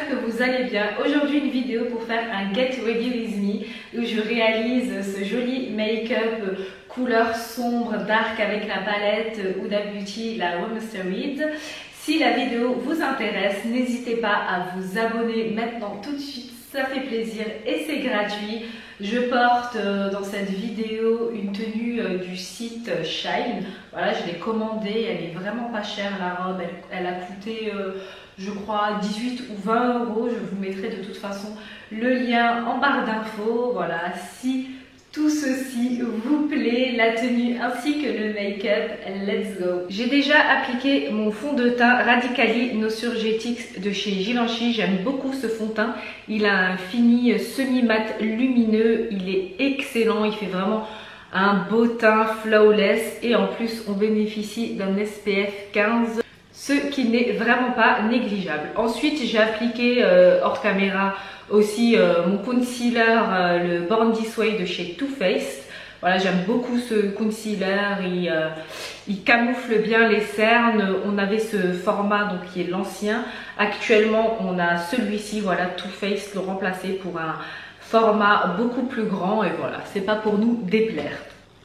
j'espère que vous allez bien. Aujourd'hui une vidéo pour faire un Get Ready With Me où je réalise ce joli make-up couleur sombre, dark avec la palette Huda Beauty, la Womster Reed. Si la vidéo vous intéresse, n'hésitez pas à vous abonner maintenant tout de suite, ça fait plaisir et c'est gratuit. Je porte dans cette vidéo une tenue du site Shine. Voilà, je l'ai commandée, elle est vraiment pas chère la robe, elle a coûté je crois 18 ou 20 euros. Je vous mettrai de toute façon le lien en barre d'infos. Voilà, si tout ceci vous plaît, la tenue ainsi que le make-up, let's go. J'ai déjà appliqué mon fond de teint Radicali No Surgetics de chez Givenchy. J'aime beaucoup ce fond de teint. Il a un fini semi-mat lumineux. Il est excellent. Il fait vraiment un beau teint flawless. Et en plus, on bénéficie d'un SPF 15. Ce qui n'est vraiment pas négligeable. Ensuite, j'ai appliqué hors caméra aussi mon concealer, le Born This Way de chez Too Faced. Voilà, j'aime beaucoup ce concealer, il camoufle bien les cernes. On avait ce format donc qui est l'ancien. Actuellement, on a celui-ci, voilà, Too Faced le remplacer pour un format beaucoup plus grand et voilà, c'est pas pour nous déplaire.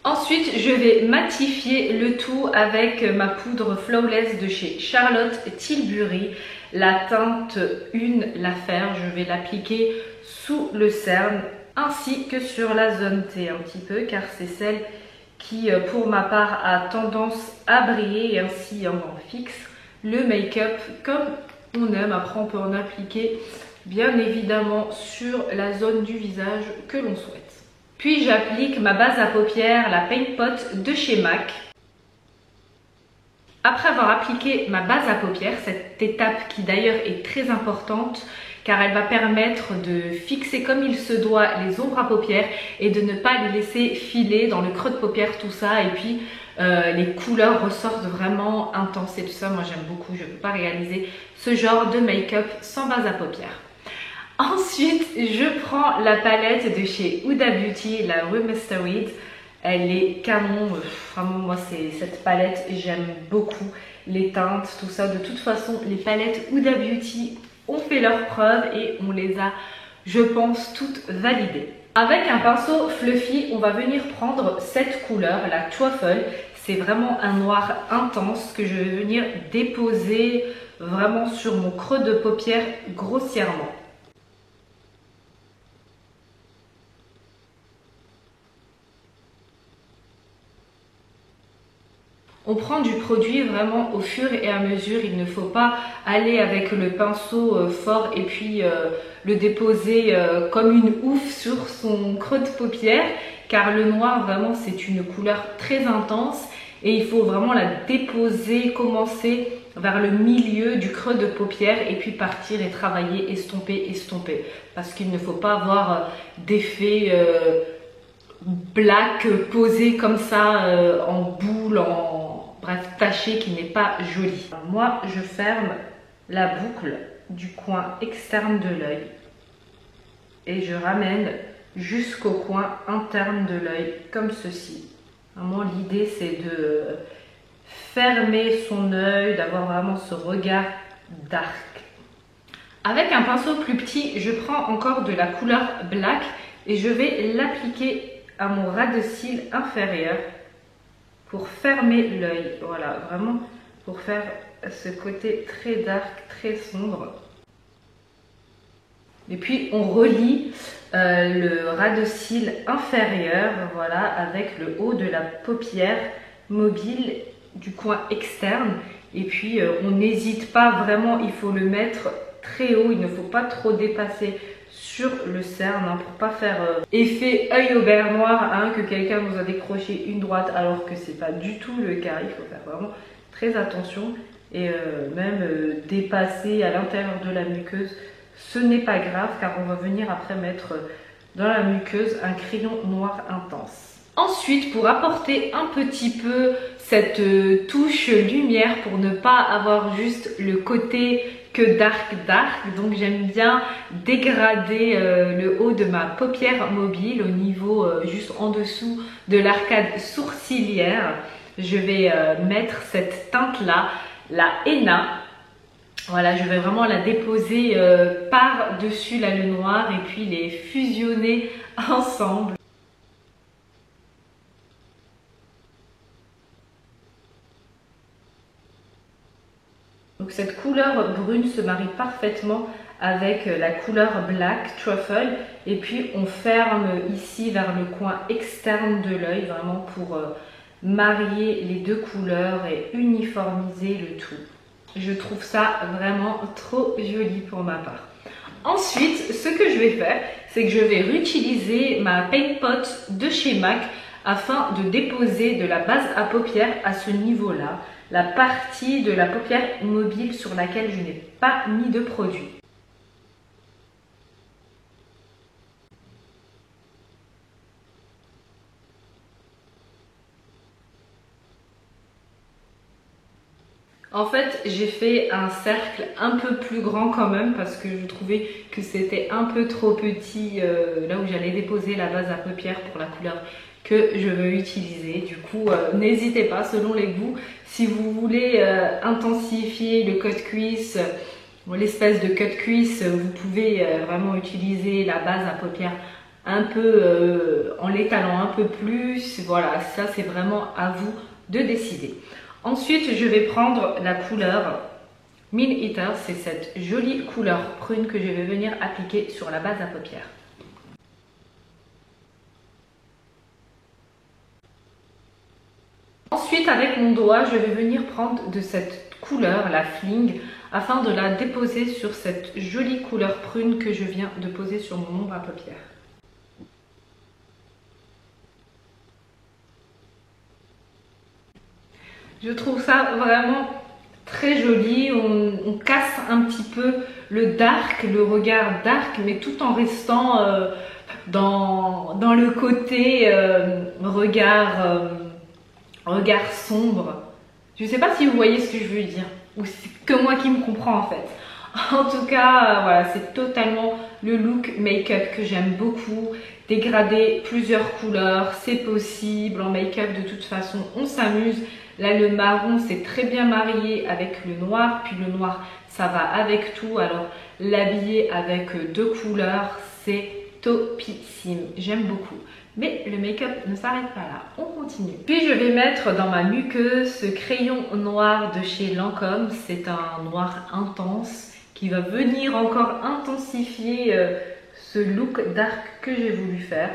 Ensuite, je vais matifier le tout avec ma poudre Flawless de chez Charlotte Tilbury, la teinte 1 l'affaire. Je vais l'appliquer sous le cerne ainsi que sur la zone T un petit peu car c'est celle qui pour ma part a tendance à briller et ainsi on fixe le make-up comme on aime. Après on peut en appliquer bien évidemment sur la zone du visage que l'on souhaite. Puis j'applique ma base à paupières, la Paint Pot de chez MAC. Après avoir appliqué ma base à paupières, cette étape qui d'ailleurs est très importante car elle va permettre de fixer comme il se doit les ombres à paupières et de ne pas les laisser filer dans le creux de paupières, tout ça. Et puis les couleurs ressortent vraiment intenses et tout ça. Moi j'aime beaucoup, je ne peux pas réaliser ce genre de make-up sans base à paupières. Ensuite, je prends la palette de chez Huda Beauty, la Womster Reed. Elle est canon, vraiment moi c'est cette palette, j'aime beaucoup les teintes, tout ça. De toute façon, les palettes Huda Beauty ont fait leurs preuves et on les a, je pense, toutes validées. Avec un pinceau fluffy, on va venir prendre cette couleur, la Truffle. C'est vraiment un noir intense que je vais venir déposer vraiment sur mon creux de paupière grossièrement. On prend du produit vraiment au fur et à mesure, il ne faut pas aller avec le pinceau fort et puis le déposer comme une ouf sur son creux de paupière car le noir vraiment c'est une couleur très intense et il faut vraiment la déposer, commencer vers le milieu du creux de paupière et puis partir et travailler, estomper parce qu'il ne faut pas avoir d'effet black posé comme ça en boule, bref, taché qui n'est pas joli. Moi, je ferme la boucle du coin externe de l'œil et je ramène jusqu'au coin interne de l'œil comme ceci. Vraiment, l'idée c'est de fermer son œil, d'avoir vraiment ce regard dark. Avec un pinceau plus petit, je prends encore de la couleur black et je vais l'appliquer à mon ras de cils inférieur pour fermer l'œil. Voilà, vraiment pour faire ce côté très dark, très sombre. Et puis on relie le ras de cils inférieur, voilà, avec le haut de la paupière mobile du coin externe. Et puis on n'hésite pas vraiment, il faut le mettre très haut, il ne faut pas trop dépasser sur le cerne hein, pour pas faire effet œil au beurre noir hein, que quelqu'un nous a décroché une droite alors que c'est pas du tout le cas. Il faut faire vraiment très attention et même dépasser à l'intérieur de la muqueuse, ce n'est pas grave car on va venir après mettre dans la muqueuse un crayon noir intense. Ensuite, pour apporter un petit peu cette touche lumière, pour ne pas avoir juste le côté que dark, donc j'aime bien dégrader le haut de ma paupière mobile au niveau juste en dessous de l'arcade sourcilière. Je vais mettre cette teinte là, la Henna. Voilà, je vais vraiment la déposer par-dessus là, le noir et puis les fusionner ensemble. Donc cette couleur brune se marie parfaitement avec la couleur black truffle et puis on ferme ici vers le coin externe de l'œil vraiment pour marier les deux couleurs et uniformiser le tout. Je trouve ça vraiment trop joli pour ma part. Ensuite, ce que je vais faire, c'est que je vais réutiliser ma Paint Pot de chez MAC afin de déposer de la base à paupières à ce niveau-là, la partie de la paupière mobile sur laquelle je n'ai pas mis de produit. En fait, j'ai fait un cercle un peu plus grand quand même parce que je trouvais que c'était un peu trop petit là où j'allais déposer la base à paupières pour la couleur que je veux utiliser. Du coup, n'hésitez pas selon les goûts. Si vous voulez intensifier le cut cuisse, l'espèce de cut cuisse, vous pouvez vraiment utiliser la base à paupières un peu en l'étalant un peu plus. Voilà, ça c'est vraiment à vous de décider. Ensuite, je vais prendre la couleur Mean Eater, c'est cette jolie couleur prune que je vais venir appliquer sur la base à paupières. Ensuite, avec mon doigt, je vais venir prendre de cette couleur, la Fling, afin de la déposer sur cette jolie couleur prune que je viens de poser sur mon ombre à paupières. Je trouve ça vraiment très joli, on casse un petit peu le dark, le regard dark, mais tout en restant dans le côté regard sombre. Je ne sais pas si vous voyez ce que je veux dire, ou c'est que moi qui me comprends en fait. En tout cas, voilà, c'est totalement le look make-up que j'aime beaucoup. Dégrader plusieurs couleurs, c'est possible. En make-up, de toute façon, on s'amuse. Là, le marron, c'est très bien marié avec le noir. Puis le noir, ça va avec tout. Alors, l'habiller avec deux couleurs, c'est topissime. J'aime beaucoup. Mais le make-up ne s'arrête pas là. On continue. Puis, je vais mettre dans ma muqueuse ce crayon noir de chez Lancôme. C'est un noir intense qui va venir encore intensifier ce look dark que j'ai voulu faire.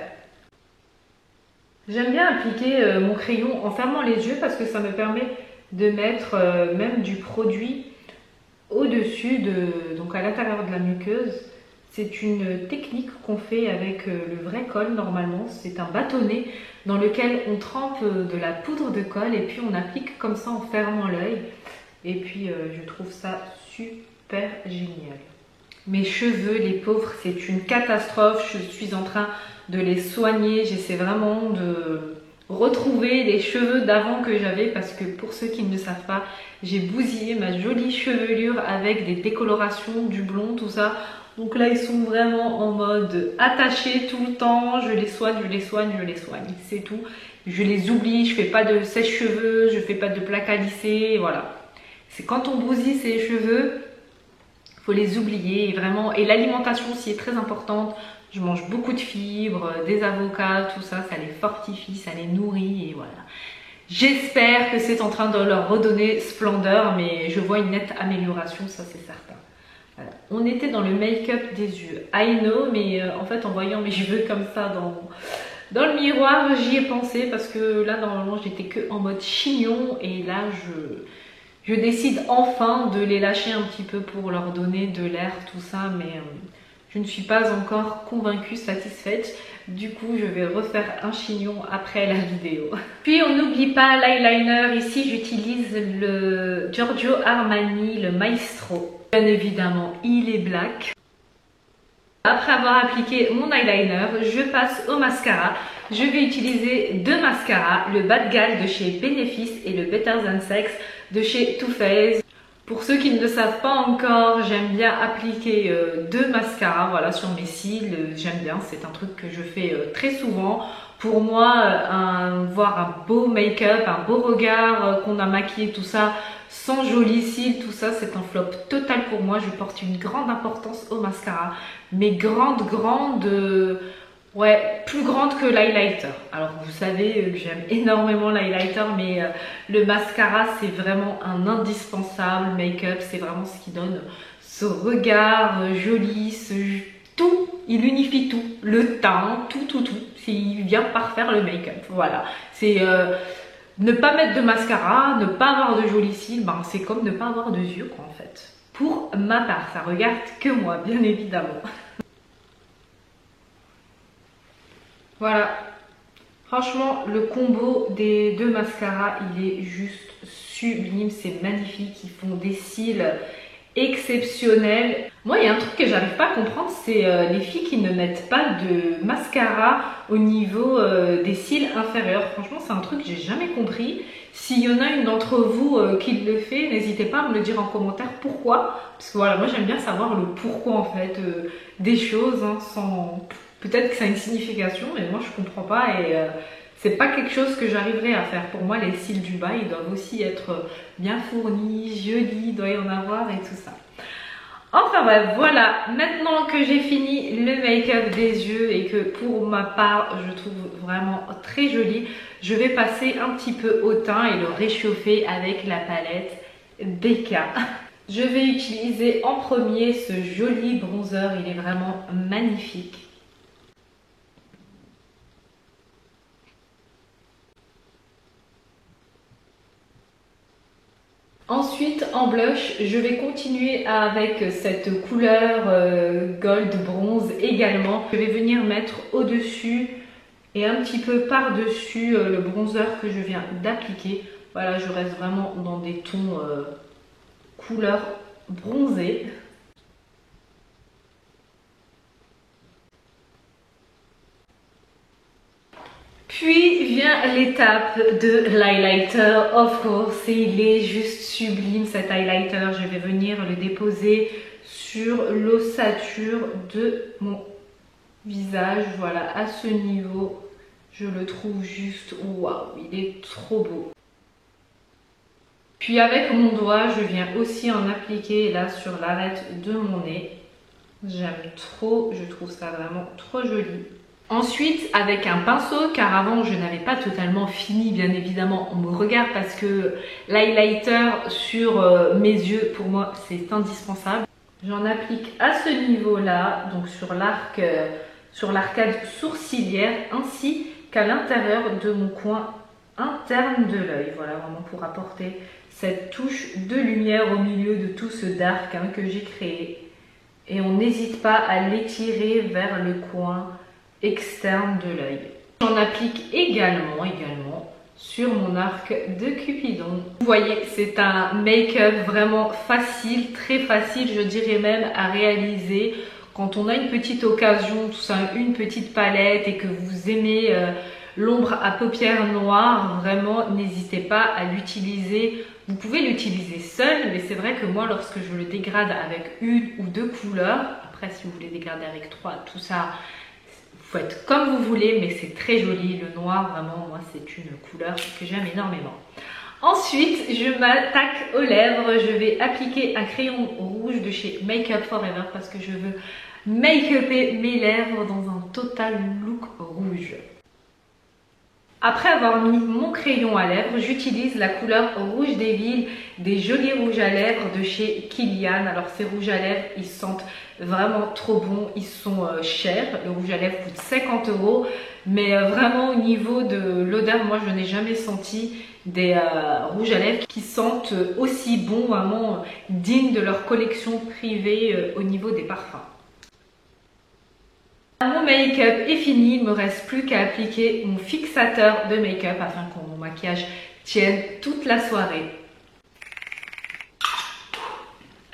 J'aime bien appliquer mon crayon en fermant les yeux parce que ça me permet de mettre même du produit au-dessus, donc à l'intérieur de la muqueuse. C'est une technique qu'on fait avec le vrai colle normalement. C'est un bâtonnet dans lequel on trempe de la poudre de colle et puis on applique comme ça en fermant l'œil. Et puis je trouve ça super génial. Mes cheveux, les pauvres, c'est une catastrophe. Je suis en train de les soigner. J'essaie vraiment de retrouver les cheveux d'avant que j'avais parce que pour ceux qui ne savent pas, j'ai bousillé ma jolie chevelure avec des décolorations, du blond, tout ça. Donc là, ils sont vraiment en mode attaché tout le temps. Je les soigne, je les soigne, je les soigne. C'est tout. Je les oublie, je fais pas de sèche-cheveux, je fais pas de plaque à lisser, voilà. C'est quand on bousille ses cheveux, faut les oublier vraiment. Et l'alimentation aussi est très importante. Je mange beaucoup de fibres, des avocats, tout ça, ça les fortifie, ça les nourrit et voilà. J'espère que c'est en train de leur redonner splendeur, mais je vois une nette amélioration, ça c'est certain. Voilà. On était dans le make-up des yeux, I know, mais en fait en voyant mes cheveux comme ça dans le miroir, j'y ai pensé parce que là normalement j'étais que en mode chignon et là je décide enfin de les lâcher un petit peu pour leur donner de l'air, tout ça, mais je ne suis pas encore convaincue, satisfaite. Du coup, je vais refaire un chignon après la vidéo. Puis, on n'oublie pas l'eyeliner. Ici, j'utilise le Giorgio Armani, le Maestro. Bien évidemment, il est black. Après avoir appliqué mon eyeliner, je passe au mascara. Je vais utiliser deux mascaras, le Bad Gal de chez Benefis et le Better Than Sex de chez Too Faced. Pour ceux qui ne le savent pas encore, j'aime bien appliquer deux mascaras voilà, sur mes cils. J'aime bien, c'est un truc que je fais très souvent pour moi, voir un beau make-up, un beau regard, qu'on a maquillé, tout ça, sans joli cils, tout ça, c'est un flop total pour moi. Je porte une grande importance au mascara, mais grande, ouais, plus grande que l'highlighter. Alors vous savez que j'aime énormément l'highlighter, mais le mascara, c'est vraiment un indispensable make-up. C'est vraiment ce qui donne ce regard joli, tout, il unifie tout, le teint, tout. Il vient parfaire le make-up, voilà. C'est ne pas mettre de mascara, ne pas avoir de jolis cils, ben, c'est comme ne pas avoir de yeux quoi en fait. Pour ma part, ça regarde que moi, bien évidemment. Voilà, franchement le combo des deux mascaras, il est juste sublime, c'est magnifique, ils font des cils exceptionnel. Moi, il y a un truc que j'arrive pas à comprendre, c'est les filles qui ne mettent pas de mascara au niveau des cils inférieurs. Franchement, c'est un truc que j'ai jamais compris. S'il y en a une d'entre vous qui le fait, n'hésitez pas à me le dire en commentaire pourquoi. Parce que voilà, moi j'aime bien savoir le pourquoi en fait des choses, hein, sans... Peut-être que ça a une signification, mais moi je comprends pas et c'est pas quelque chose que j'arriverai à faire. Pour moi, les cils du bas, ils doivent aussi être bien fournis, jolis, il doit y en avoir et tout ça. Enfin bref, voilà, maintenant que j'ai fini le make-up des yeux et que pour ma part, je trouve vraiment très joli, je vais passer un petit peu au teint et le réchauffer avec la palette BK. Je vais utiliser en premier ce joli bronzer, il est vraiment magnifique. Ensuite, en blush, je vais continuer avec cette couleur gold bronze également. Je vais venir mettre au-dessus et un petit peu par-dessus le bronzer que je viens d'appliquer. Voilà, je reste vraiment dans des tons couleur bronzée. Puis vient l'étape de l'highlighter, of course, et il est juste sublime cet highlighter. Je vais venir le déposer sur l'ossature de mon visage, voilà, à ce niveau. Je le trouve juste, waouh, il est trop beau. Puis avec mon doigt, je viens aussi en appliquer là sur l'arête de mon nez. J'aime trop, je trouve ça vraiment trop joli. Ensuite, avec un pinceau, car avant je n'avais pas totalement fini bien évidemment mon regard parce que l'highlighter sur mes yeux pour moi c'est indispensable. J'en applique à ce niveau-là, donc sur l'arc, sur l'arcade sourcilière ainsi qu'à l'intérieur de mon coin interne de l'œil. Voilà, vraiment pour apporter cette touche de lumière au milieu de tout ce dark hein, que j'ai créé. Et on n'hésite pas à l'étirer vers le coin externe de l'œil. J'en applique également sur mon arc de Cupidon. Vous voyez, c'est un make-up vraiment facile, très facile, je dirais même à réaliser. Quand on a une petite occasion, tout ça, une petite palette et que vous aimez l'ombre à paupières noires, vraiment n'hésitez pas à l'utiliser. Vous pouvez l'utiliser seul, mais c'est vrai que moi lorsque je le dégrade avec une ou deux couleurs, après si vous voulez dégrader avec trois, tout ça, vous faites comme vous voulez, mais c'est très joli. Le noir, vraiment, moi, c'est une couleur que j'aime énormément. Ensuite, je m'attaque aux lèvres. Je vais appliquer un crayon rouge de chez Make Up For Ever parce que je veux make-upper mes lèvres dans un total look rouge. Après avoir mis mon crayon à lèvres, j'utilise la couleur Rouge des Villes des jolis rouges à lèvres de chez Kilian. Alors ces rouges à lèvres, ils sentent vraiment trop bon, ils sont chers. Le rouge à lèvres coûte 50 €, mais vraiment au niveau de l'odeur, moi je n'ai jamais senti des rouges à lèvres qui sentent aussi bon, vraiment dignes de leur collection privée au niveau des parfums. Mon make-up est fini, il ne me reste plus qu'à appliquer mon fixateur de make-up afin que mon maquillage tienne toute la soirée.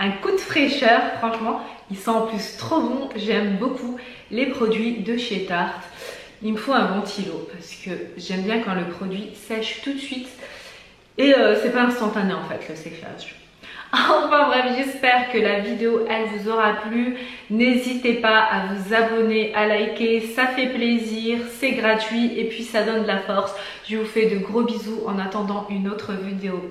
Un coup de fraîcheur, franchement, il sent en plus trop bon, j'aime beaucoup les produits de chez Tarte. Il me faut un ventilo parce que j'aime bien quand le produit sèche tout de suite et c'est pas instantané en fait le séchage. Enfin bref, j'espère que la vidéo elle vous aura plu. N'hésitez pas à vous abonner, à liker, ça fait plaisir, c'est gratuit et puis ça donne de la force. Je vous fais de gros bisous en attendant une autre vidéo.